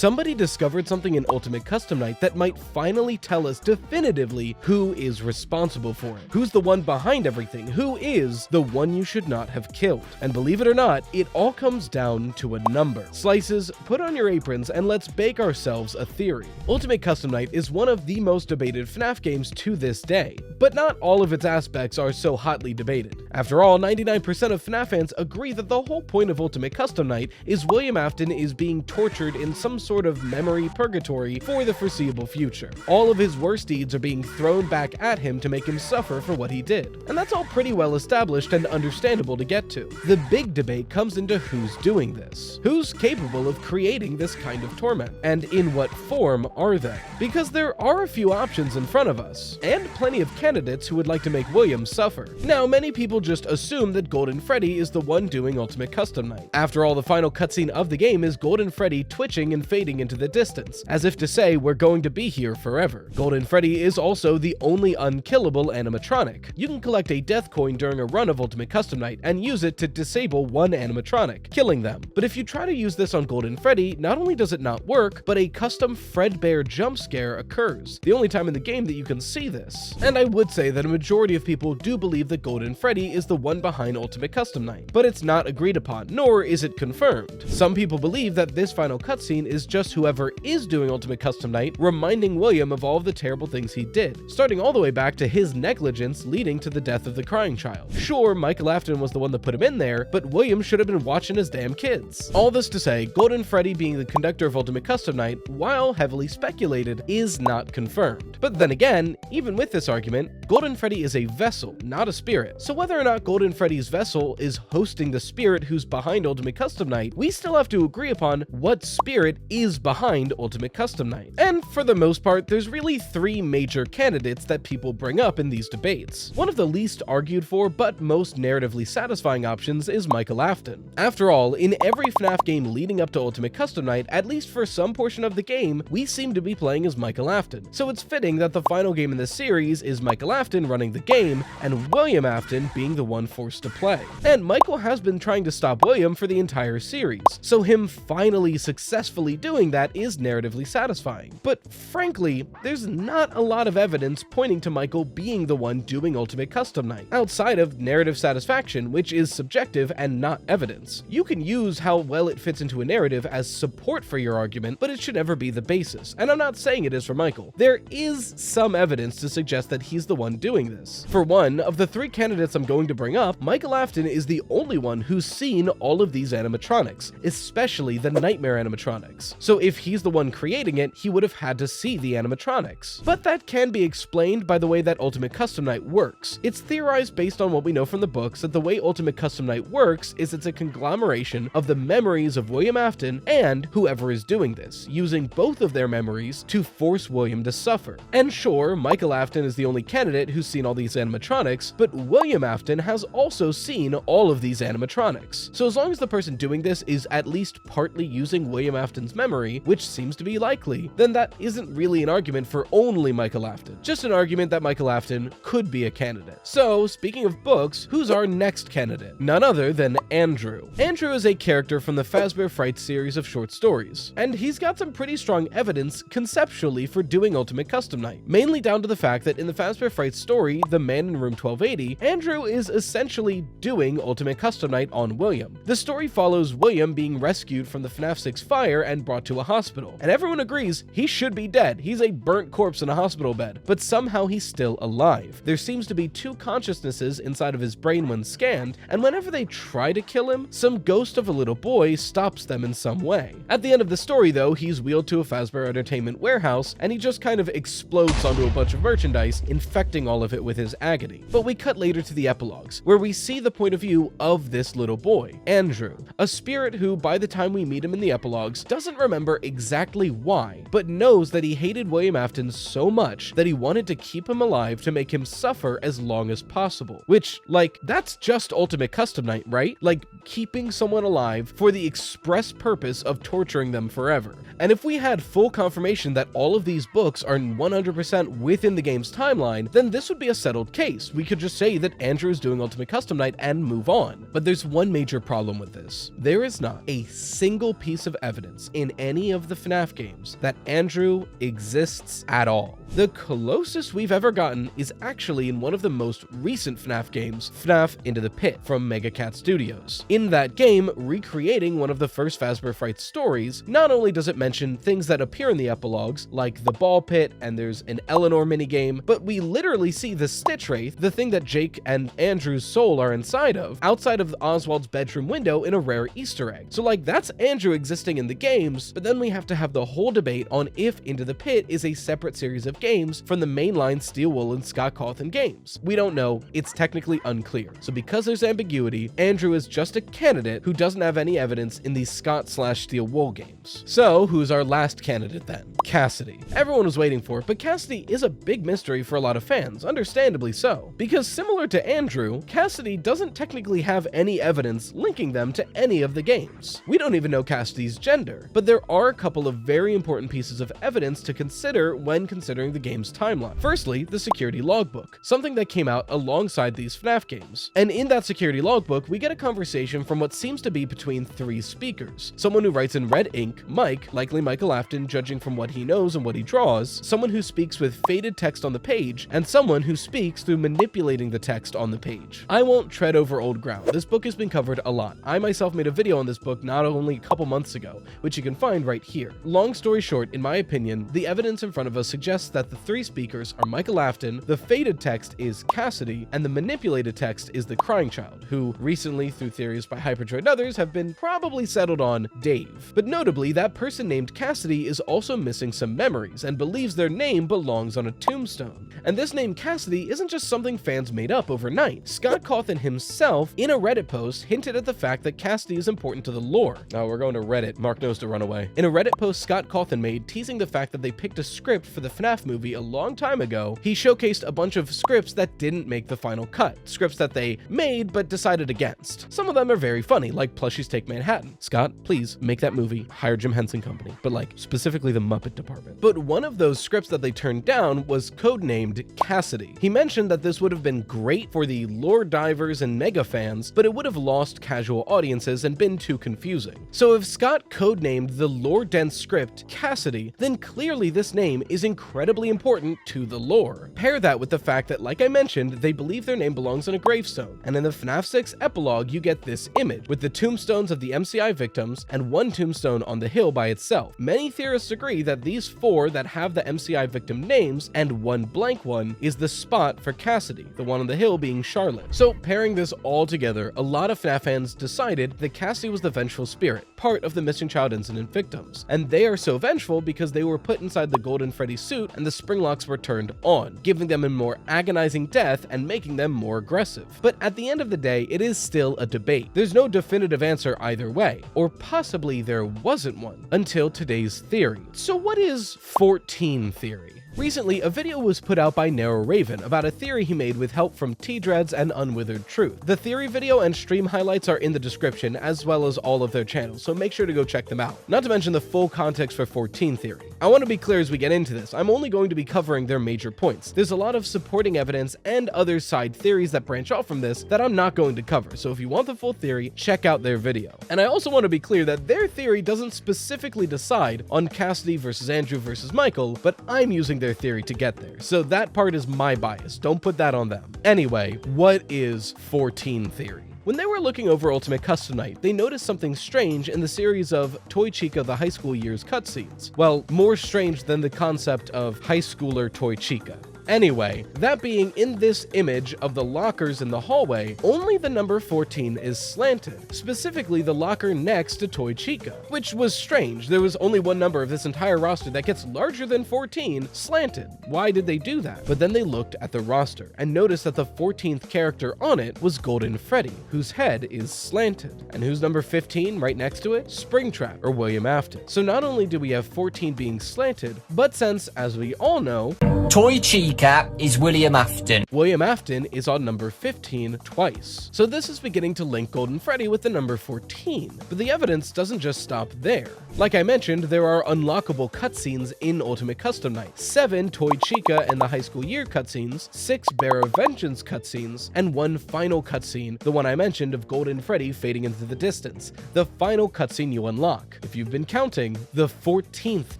somebody discovered something in Ultimate Custom Night that might finally tell us definitively who is responsible for it, who's the one behind everything, who is the one you should not have killed. And believe it or not, it all comes down to a number. Slices, put on your aprons and let's bake ourselves a theory. Ultimate Custom Night is one of the most debated FNAF games to this day, but not all of its aspects are so hotly debated. After all, 99% of FNAF fans agree that the whole point of Ultimate Custom Night is William Afton is being tortured in some sort of memory purgatory for the foreseeable future. All of his worst deeds are being thrown back at him to make him suffer for what he did. And that's all pretty well established and understandable to get to. The big debate comes into who's doing this. Who's capable of creating this kind of torment? And in what form are they? Because there are a few options in front of us, and plenty of candidates who would like to make William suffer. Now, many people just assume that Golden Freddy is the one doing Ultimate Custom Night. After all, the final cutscene of the game is Golden Freddy twitching and fading into the distance, as if to say we're going to be here forever. Golden Freddy is also the only unkillable animatronic. You can collect a death coin during a run of Ultimate Custom Night and use it to disable one animatronic, killing them. But if you try to use this on Golden Freddy, not only does it not work, but a custom Fredbear jump scare occurs, the only time in the game that you can see this. And I would say that a majority of people do believe that Golden Freddy is the one behind Ultimate Custom Night, but it's not agreed upon, nor is it confirmed. Some people believe that this final cutscene is just whoever is doing Ultimate Custom Night reminding William of all of the terrible things he did, starting all the way back to his negligence leading to the death of the crying child. Sure, Michael Afton was the one that put him in there, but William should have been watching his damn kids. All this to say, Golden Freddy being the conductor of Ultimate Custom Night, while heavily speculated, is not confirmed. But then again, even with this argument, Golden Freddy is a vessel, not a spirit. So whether or not Golden Freddy's vessel is hosting the spirit who's behind Ultimate Custom Night, we still have to agree upon what spirit is behind Ultimate Custom Night. And for the most part, there's really three major candidates that people bring up in these debates. One of the least argued for but most narratively satisfying options is Michael Afton. After all, in every FNAF game leading up to Ultimate Custom Night, at least for some portion of the game, we seem to be playing as Michael Afton. So it's fitting that the final game in the series is Michael Afton running the game and William Afton being the one forced to play. And Michael has been trying to stop William for the entire series, so him finally successfully doing that is narratively satisfying. But frankly, there's not a lot of evidence pointing to Michael being the one doing Ultimate Custom Night, outside of narrative satisfaction, which is subjective and not evidence. You can use how well it fits into a narrative as support for your argument, but it should never be the basis, and I'm not saying it is for Michael. There is some evidence to suggest that he's the one doing this. For one, of the three candidates I'm going to bring up, Michael Afton is the only one who's seen all of these animatronics, especially the nightmare animatronics. So if he's the one creating it, he would have had to see the animatronics. But that can be explained by the way that Ultimate Custom Night works. It's theorized based on what we know from the books that the way Ultimate Custom Night works is it's a conglomeration of the memories of William Afton and whoever is doing this, using both of their memories to force William to suffer. And sure, Michael Afton is the only candidate who's seen all these animatronics, but William Afton has also seen all of these animatronics. So as long as the person doing this is at least partly using William Afton's memory, which seems to be likely, then that isn't really an argument for only Michael Afton, just an argument that Michael Afton could be a candidate. So speaking of books, who's our next candidate? None other than Andrew. Andrew is a character from the Fazbear Fright series of short stories, and he's got some pretty strong evidence conceptually for doing Ultimate Custom Night, mainly down to the fact that in the Fazbear Fright story, The Man in Room 1280, Andrew is essentially doing Ultimate Custom Night on William. The story follows William being rescued from the FNAF 6 fire and brought to a hospital, and everyone agrees he should be dead. He's a burnt corpse in a hospital bed, but somehow he's still alive. There seems to be two consciousnesses inside of his brain when scanned, and whenever they try to kill him, some ghost of a little boy stops them in some way. At the end of the story though, he's wheeled to a Fazbear Entertainment warehouse, and he just kind of explodes onto a bunch of merchandise, infecting all of it with his agony. But we cut later to the epilogues, where we see the point of view of this little boy, Andrew, a spirit who, by the time we meet him in the epilogues, doesn't remember exactly why, but knows that he hated William Afton so much that he wanted to keep him alive to make him suffer as long as possible. Which, like, that's just Ultimate Custom Night, right? Like, keeping someone alive for the express purpose of torturing them forever. And if we had full confirmation that all of these books are 100% within the game's timeline, then this would be a settled case. We could just say that Andrew is doing Ultimate Custom Night and move on. But there's one major problem with this. There is not a single piece of evidence in any of the FNAF games that Andrew exists at all. The closest we've ever gotten is actually in one of the most recent FNAF games, FNAF Into the Pit from Mega Cat Studios. In that game, recreating one of the first Fazbear Fright stories, not only does it mention things that appear in the epilogues, like the ball pit and there's an Eleanor minigame, but we literally see the Stitch Wraith, the thing that Jake and Andrew's soul are inside of, outside of Oswald's bedroom window in a rare Easter egg. So like, that's Andrew existing in the games, but then we have to have the whole debate on if Into the Pit is a separate series of games from the mainline Steel Wool and Scott Cawthon games. We don't know, it's technically unclear. So because there's ambiguity, Andrew is just a candidate who doesn't have any evidence in these Scott/Steel Wool games. So who's our last candidate then? Cassidy. Everyone was waiting for it, but Cassidy is a big mystery for a lot of fans, understandably so. Because similar to Andrew, Cassidy doesn't technically have any evidence linking them to any of the games. We don't even know Cassidy's gender, but there are a couple of very important pieces of evidence to consider when considering the game's timeline. Firstly, the security logbook, something that came out alongside these FNAF games. And in that security logbook, we get a conversation from what seems to be between three speakers. Someone who writes in red ink, Mike, likely Michael Afton, judging from what he knows and what he draws, someone who speaks with faded text on the page, and someone who speaks through manipulating the text on the page. I won't tread over old ground. This book has been covered a lot. I myself made a video on this book not only a couple months ago, which you can find right here. Long story short, in my opinion, the evidence in front of us suggests that the three speakers are Michael Afton, the faded text is Cassidy, and the manipulated text is the crying child, who recently, through theories by BarBADroid and others, have been probably settled on Dave. But notably, that person named Cassidy is also missing some memories and believes their name belongs on a tombstone. And this name Cassidy isn't just something fans made up overnight. Scott Cawthon himself, in a Reddit post, hinted at the fact that Cassidy is important to the lore. Now we're going to Reddit. Mark knows to run away. In a Reddit post Scott Cawthon made, teasing the fact that they picked a script for the FNAF movie a long time ago, he showcased a bunch of scripts that didn't make the final cut. Scripts that they made but decided against. Some of them are very funny, like Plushies Take Manhattan. Scott, please make that movie, hire Jim Henson Company, but like specifically the Muppet department. But one of those scripts that they turned down was codenamed Cassidy. He mentioned that this would have been great for the lore divers and mega fans, but it would have lost casual audiences and been too confusing. So if Scott codenamed the lore-dense script Cassidy, then clearly this name is incredibly important to the lore. Pair that with the fact that, like I mentioned, they believe their name belongs on a gravestone, and in the FNAF 6 epilogue you get this image, with the tombstones of the MCI victims and one tombstone on the hill by itself. Many theorists agree that these four that have the MCI victim names and one blank one is the spot for Cassidy, the one on the hill being Charlotte. So pairing this all together, a lot of FNAF fans decided that Cassidy was the vengeful spirit, part of the missing child incident victims. And they are so vengeful because they were put inside the golden Freddy suit and the spring locks were turned on, giving them a more agonizing death and making them more aggressive. But at the end of the day, it is still a debate. There's no definitive answer either way, or possibly there wasn't one, until today's theory. So what is 14 theory? Recently, a video was put out by Narrow Raven about a theory he made with help from T-Dreads and Unwithered Truth. The theory video and stream highlights are in the description, as well as all of their channels, so make sure to go check them out. Not to mention the full context for 14 theory. I want to be clear as we get into this, I'm only going to be covering their major points. There's a lot of supporting evidence and other side theories that branch off from this that I'm not going to cover, so if you want the full theory, check out their video. And I also want to be clear that their theory doesn't specifically decide on Cassidy versus Andrew versus Michael, but I'm using their theory to get there, so that part is my bias, don't put that on them. Anyway, what is 14 theory? When they were looking over Ultimate Custom Night, they noticed something strange in the series of Toy Chica the High School Years cutscenes. Well, more strange than the concept of high schooler Toy Chica. Anyway, that being in this image of the lockers in the hallway, only the number 14 is slanted, specifically the locker next to Toy Chica, which was strange. There was only one number of this entire roster that gets larger than 14 slanted. Why did they do that? But then they looked at the roster and noticed that the 14th character on it was Golden Freddy, whose head is slanted. And who's number 15 right next to it? Springtrap, or William Afton. So not only do we have 14 being slanted, but since, as we all know, Toy Chica is William Afton. William Afton is on number 15 twice. So this is beginning to link Golden Freddy with the number 14. But the evidence doesn't just stop there. Like I mentioned, there are unlockable cutscenes in Ultimate Custom Night. 7 Toy Chica and the High School Year cutscenes, 6 Bear of Vengeance cutscenes, and 1 final cutscene, the one I mentioned of Golden Freddy fading into the distance. The final cutscene you unlock. If you've been counting, the 14th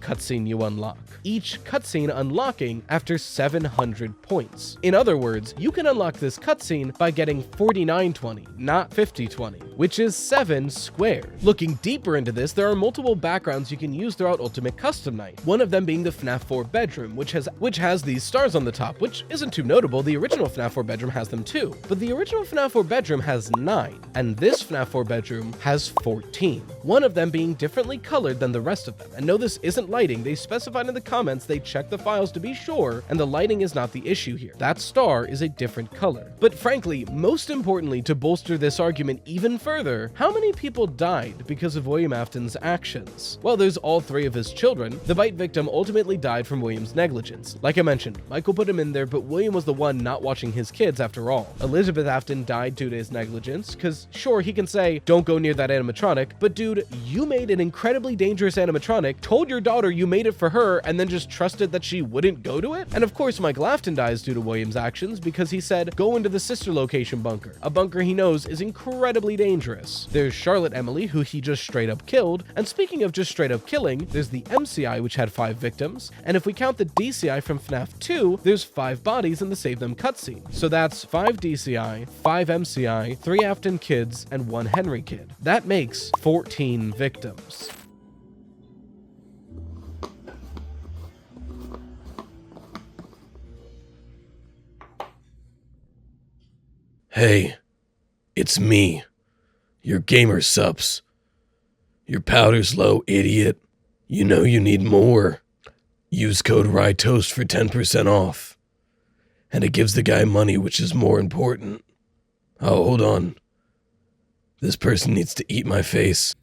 cutscene you unlock. Each cutscene unlocking after 700 points. In other words, you can unlock this cutscene by getting 4920, not 5020, which is 7 squared. Looking deeper into this, there are multiple backgrounds you can use throughout Ultimate Custom Night, one of them being the FNAF 4 bedroom, which has these stars on the top, which isn't too notable. The original FNAF 4 bedroom has them too, but the original FNAF 4 bedroom has 9, and this FNAF 4 bedroom has 14, one of them being differently colored than the rest of them. And no, this isn't lighting. They specified in the comments they checked the files to be sure, and the lighting is not the issue here. That star is a different color. But frankly, most importantly, to bolster this argument even further, how many people died because of William Afton's actions? Well, there's all 3 of his children. The bite victim ultimately died from William's negligence. Like I mentioned, Michael put him in there, but William was the one not watching his kids after all. Elizabeth Afton died due to his negligence, because sure, he can say, don't go near that animatronic, but dude, you made an incredibly dangerous animatronic, told your daughter you made it for her, and then just trusted that she wouldn't go to it? And of course, Michael Afton dies due to William's actions because he said, go into the sister location bunker, a bunker he knows is incredibly dangerous. There's Charlotte Emily, who he just straight up killed, and speaking of just straight up killing, there's the MCI, which had 5 victims, and if we count the DCI from FNAF 2, there's 5 bodies in the Save Them cutscene. So that's 5 DCI, 5 MCI, 3 Afton kids, and 1 Henry kid. That makes 14 victims. Hey, it's me, your Gamersupps. Your powder's low, idiot. You know you need more. Use code RYTOAST for 10% off. And it gives the guy money, which is more important. Oh, hold on. This person needs to eat my face.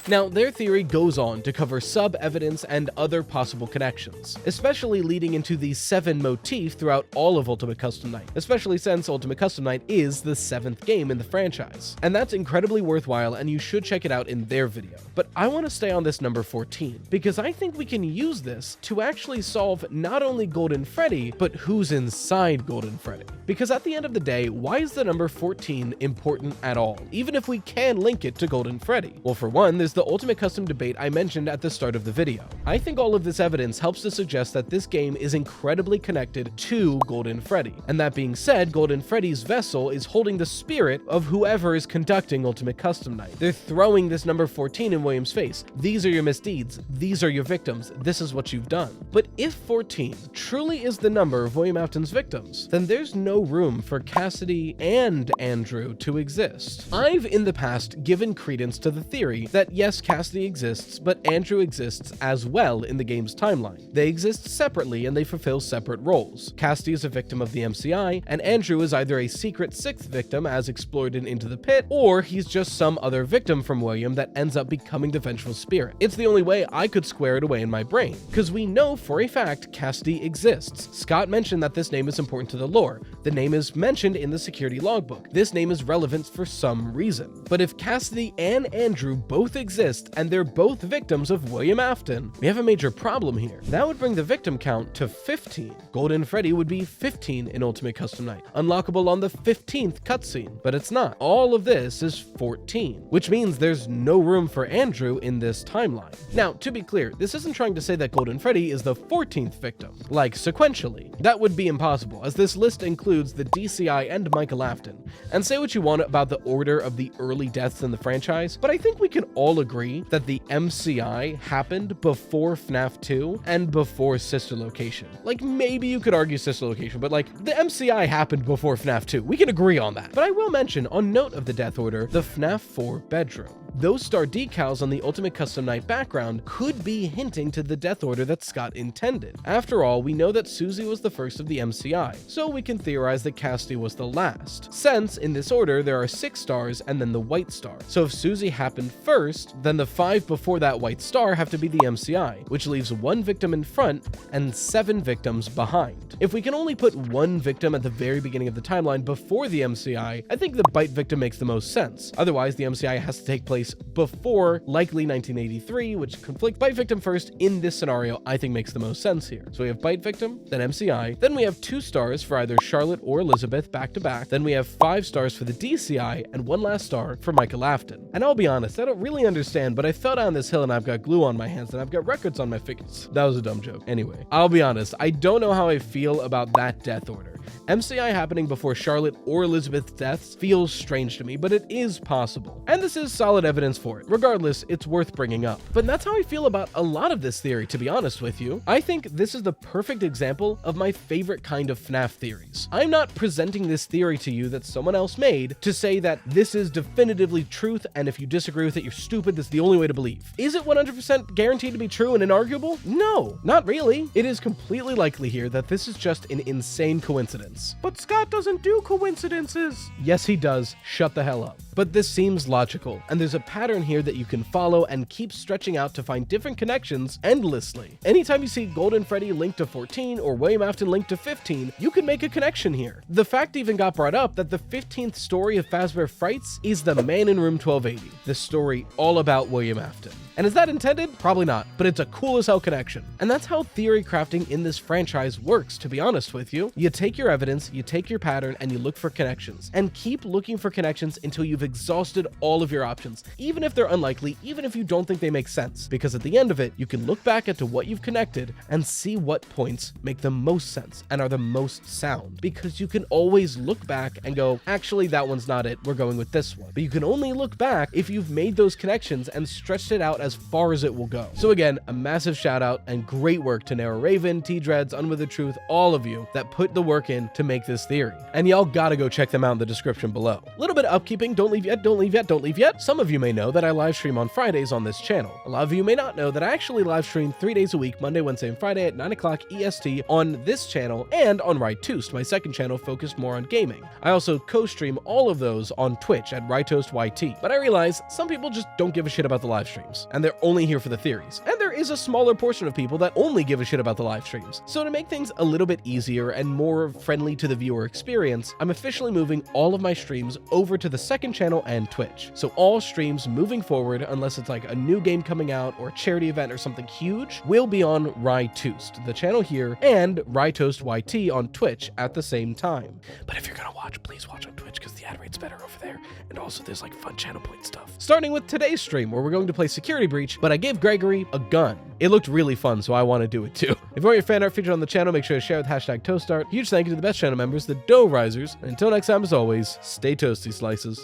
Now, their theory goes on to cover sub-evidence and other possible connections, especially leading into the 7 motif throughout all of Ultimate Custom Night, especially since Ultimate Custom Night is the 7th game in the franchise. And that's incredibly worthwhile, and you should check it out in their video. But I want to stay on this number 14, because I think we can use this to actually solve not only Golden Freddy, but who's inside Golden Freddy. Because at the end of the day, why is the number 14 important at all, even if we can link it to Golden Freddy? Well, for one, there's the Ultimate Custom debate I mentioned at the start of the video. I think all of this evidence helps to suggest that this game is incredibly connected to Golden Freddy. And that being said, Golden Freddy's vessel is holding the spirit of whoever is conducting Ultimate Custom Night. They're throwing this number 14 in William's face. These are your misdeeds. These are your victims. This is what you've done. But if 14 truly is the number of William Afton's victims, then there's no room for Cassidy and Andrew to exist. I've in the past given credence to the theory that yes, Cassidy exists, but Andrew exists as well in the game's timeline. They exist separately and they fulfill separate roles. Cassidy is a victim of the MCI, and Andrew is either a secret 6th victim as explored in Into the Pit, or he's just some other victim from William that ends up becoming the vengeful spirit. It's the only way I could square it away in my brain, because we know for a fact Cassidy exists. Scott mentioned that this name is important to the lore. The name is mentioned in the security logbook. This name is relevant for some reason. But if Cassidy and Andrew both exist and they're both victims of William Afton, we have a major problem here. That would bring the victim count to 15. Golden Freddy would be 15 in Ultimate Custom Night, unlockable on the 15th cutscene, but it's not. All of this is 14, which means there's no room for Andrew in this timeline. Now, to be clear, this isn't trying to say that Golden Freddy is the 14th victim, like sequentially. That would be impossible, as this list includes the DCI and Michael Afton. And say what you want about the order of the early deaths in the franchise, but I think we can all agree that the MCI happened before FNAF 2 and before Sister Location. Like, maybe you could argue Sister Location, but like, the MCI happened before FNAF 2. We can agree on that. But I will mention, on note of the death order, the FNAF 4 bedroom. those star decals on the Ultimate Custom Night background could be hinting to the death order that Scott intended. After all, we know that Susie was the first of the MCI, so we can theorize that Cassidy was the last, since in this order there are 6 stars and then the white star. So if Susie happened first, then the 5 before that white star have to be the MCI, which leaves 1 victim in front and 7 victims behind. If we can only put 1 victim at the very beginning of the timeline before the MCI, I think the bite victim makes the most sense. Otherwise, the MCI has to take place before, likely 1983, which conflict bite victim first in this scenario I think makes the most sense here. So we have bite victim, then MCI, then we have 2 stars for either Charlotte or Elizabeth back to back, then we have 5 stars for the DCI, and 1 last star for Michael Afton. And I'll be honest, I don't really understand, but I fell down this hill and I've got glue on my hands and I've got records on my fingers. That was a dumb joke. Anyway, I'll be honest, I don't know how I feel about that death order. MCI happening before Charlotte or Elizabeth's deaths feels strange to me, but it is possible. And this is solid evidence for it. Regardless, it's worth bringing up. But that's how I feel about a lot of this theory, to be honest with you. I think this is the perfect example of my favorite kind of FNAF theories. I'm not presenting this theory to you that someone else made to say that this is definitively truth, and if you disagree with it, you're stupid, that's the only way to believe. Is it 100% guaranteed to be true and inarguable? No, not really. It is completely likely here that this is just an insane coincidence. But Scott doesn't do coincidences. Yes, he does. Shut the hell up. But this seems logical, and there's a pattern here that you can follow and keep stretching out to find different connections endlessly. Anytime you see Golden Freddy linked to 14 or William Afton linked to 15, you can make a connection here. The fact even got brought up that the 15th story of Fazbear Frights is The Man in Room 1280, the story all about William Afton. And is that intended? Probably not, but it's a cool as hell connection. And that's how theory crafting in this franchise works, to be honest with you. You take your evidence, you take your pattern, and you look for connections. And keep looking for connections until you've exhausted all of your options, even if they're unlikely, even if you don't think they make sense. Because at the end of it, you can look back into what you've connected and see what points make the most sense and are the most sound. Because you can always look back and go, actually, that one's not it, we're going with this one. But you can only look back if you've made those connections and stretched it out as far as it will go. So again, a massive shout out and great work to Narrow Raven, T-Dreads, Unwithered Truth, all of you that put the work in to make this theory. And y'all gotta go check them out in the description below. A little bit of upkeeping, don't leave yet, don't leave yet, don't leave yet. Some of you may know that I live stream on Fridays on this channel. A lot of you may not know that I actually live stream 3 days a week, Monday, Wednesday, and Friday at 9 o'clock EST on this channel and on Rytoast, my second channel focused more on gaming. I also co-stream all of those on Twitch at RytoastYT. But I realize some people just don't give a shit about the live streams, and they're only here for the theories. And there is a smaller portion of people that only give a shit about the live streams. So to make things a little bit easier and more friendly to the viewer experience, I'm officially moving all of my streams over to the second channel and Twitch. So all streams moving forward, unless it's like a new game coming out or a charity event or something huge, will be on Rytoast, the channel here, and RytoastYT on Twitch at the same time. But if you're gonna watch, please watch on Twitch because the ad rate's better over there. And also there's like fun channel point stuff. Starting with today's stream where we're going to play Security Breach, but I gave Gregory a gun. It looked really fun, so I want to do it too. If you want your fan art featured on the channel, make sure to share with #ToastArt. Huge thank you to the best channel members, the Dough Risers. And until next time, as always, stay toasty, slices.